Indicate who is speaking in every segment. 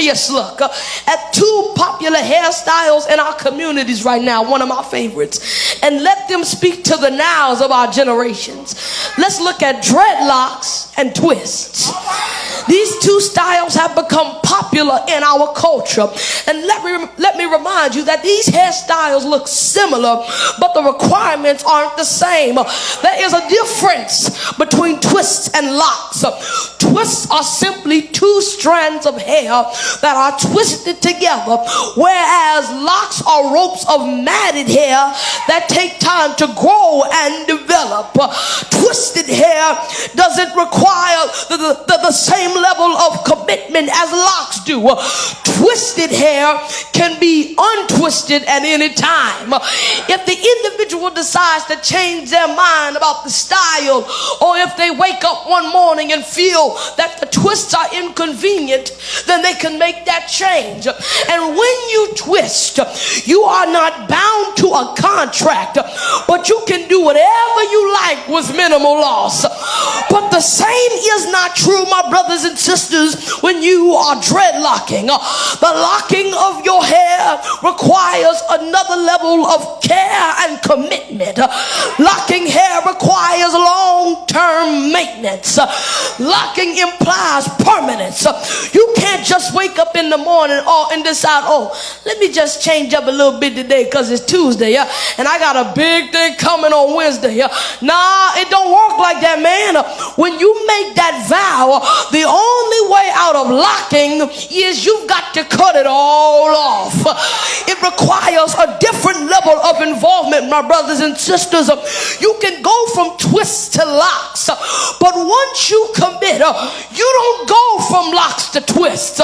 Speaker 1: curious look at two popular hairstyles in our communities right now, one of my favorites, and let them speak to the nows of our generations. Let's look at dreadlocks and twists. These two styles have become popular in our culture, and let me remind you that these hairstyles look similar, but the requirements aren't the same. There is a difference between twists and locks. Twists are simply two strands of hair that are twisted together, whereas locks are ropes of matted hair that take time to grow and develop. Twisted hair doesn't require the same level of commitment as locks do. Twisted hair can be untwisted at any time. If the individual decides to change their mind about the style, or if they wake up one morning and feel that the twists are inconvenient, then they can make that change. And when you twist, you are not bound to a contract, but you can do whatever you like with minimal loss. But the same is not true, my brothers and sisters, when you are dreadlocking. The locking of your hair requires another level of care and commitment. Locking hair requires long-term maintenance. Locking implies permanence. You can't just wake up in the morning and decide, let me just change up a little bit today because it's Tuesday, and I got a big thing coming on Wednesday. Nah, it don't work like that, man. When you make that vow, the only way out of locking is you've got to cut it all off. It requires a different level of involvement, my brothers and sisters. You can go from twists to locks, but once you commit, you don't go from locks to twists.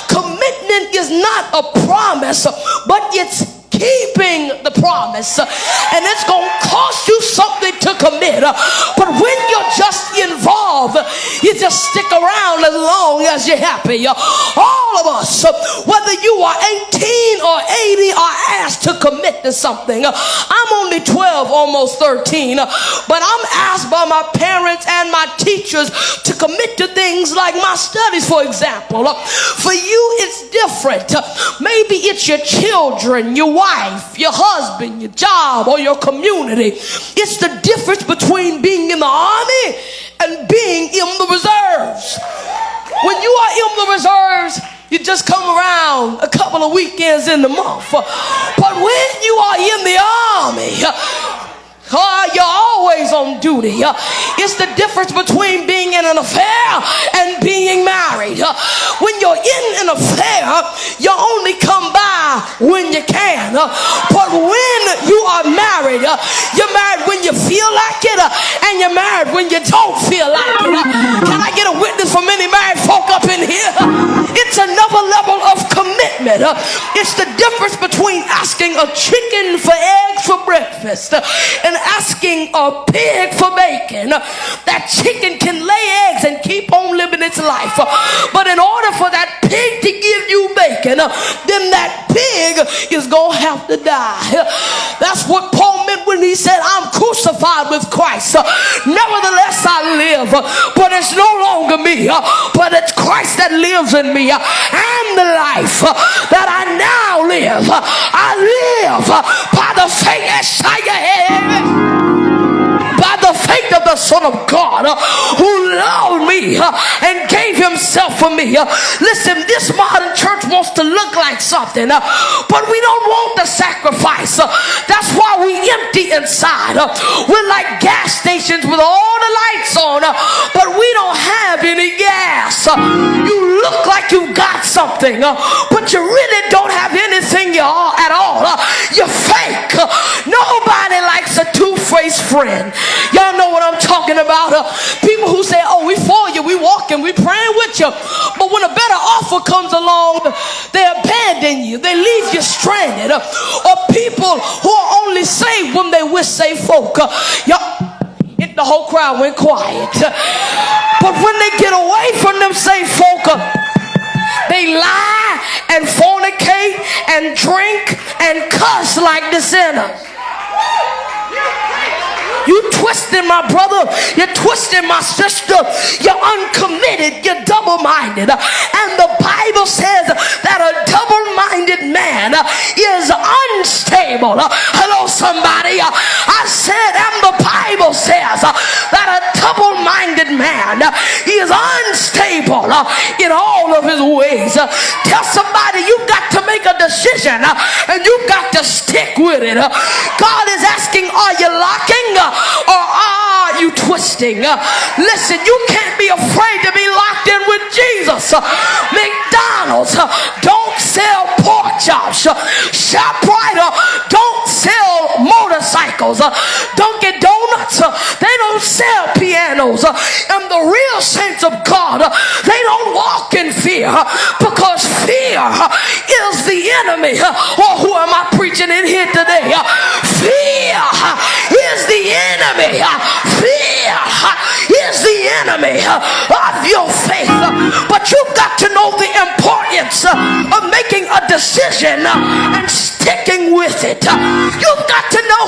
Speaker 1: Commitment is not a promise, but it's keeping the promise, and it's gonna cost you something to commit. But when you're just involved, you just stick around as long as you're happy. All of us, whether you are 18 or 80, are asked to commit to something. I'm only 12, almost 13, but I'm asked by my parents and my teachers to commit to things like my studies, for example. For you, it's different. Maybe it's your children, your wife, your husband, your job, or your community. It's the difference between being in the army and being in the reserves. When you are in the reserves, you just come around a couple of weekends in the month. But when you are in the army, you're always on duty. It's the difference between being in an affair and being married. When you're in an affair, you only come by when you can. But when you are married, you're married when you feel like it, and you're married when you don't feel like it. Can I get a witness from any married folk up in here? It's another level of commitment. It's the difference between asking a chicken for eggs for breakfast and asking a pig for bacon. That chicken can lay eggs and keep on living its life, but in order for that pig to give you bacon, then that pig is gonna have to die. That's what Paul meant when he said, I'm crucified with Christ. Nevertheless I live, but it's no longer me, but it's Christ that lives in me. And the life that I now live, I live by the faith by the faith of the Son of God who loved me and gave himself for me. Listen, this modern church wants to look like something, but we don't want the sacrifice. That's why we empty inside. We're like gas stations with all the lights on, but we don't have any gas. You look like you got something, but you really don't have anything at all. You're fake. Nobody likes a two-faced friend. Y'all know what I'm talking about. People who say, we for you, we walking, we praying with you, but when a better offer comes along, they abandon you, they leave you stranded. Or people who are only saved when they wish saved folk. The whole crowd went quiet. But when they get away from them saved folk, they lie and fornicate and drink and cuss like the sinners. You twisting, my brother. You're twisting, my sister. You're uncommitted. You're double-minded. And the Bible says that a double-minded man is unstable. Hello, somebody. I said, and the Bible says that a double-minded man is unstable in all of his ways. Tell somebody, you've got to make a decision and you've got to stick with it. God is asking, are you locking or are you twisting? Listen, you can't be afraid to be locked in with Jesus. McDonald's don't sell pork chops. ShopRite don't sell motorcycles. Dunkin' Donuts, they don't sell pianos. And the real saints of God, they don't walk in fear, because fear is the enemy. Or who am I preaching in here today? Fear is the enemy. Fear is the enemy of your faith. But you've got to know the importance of making a decision and sticking with it. You've got to know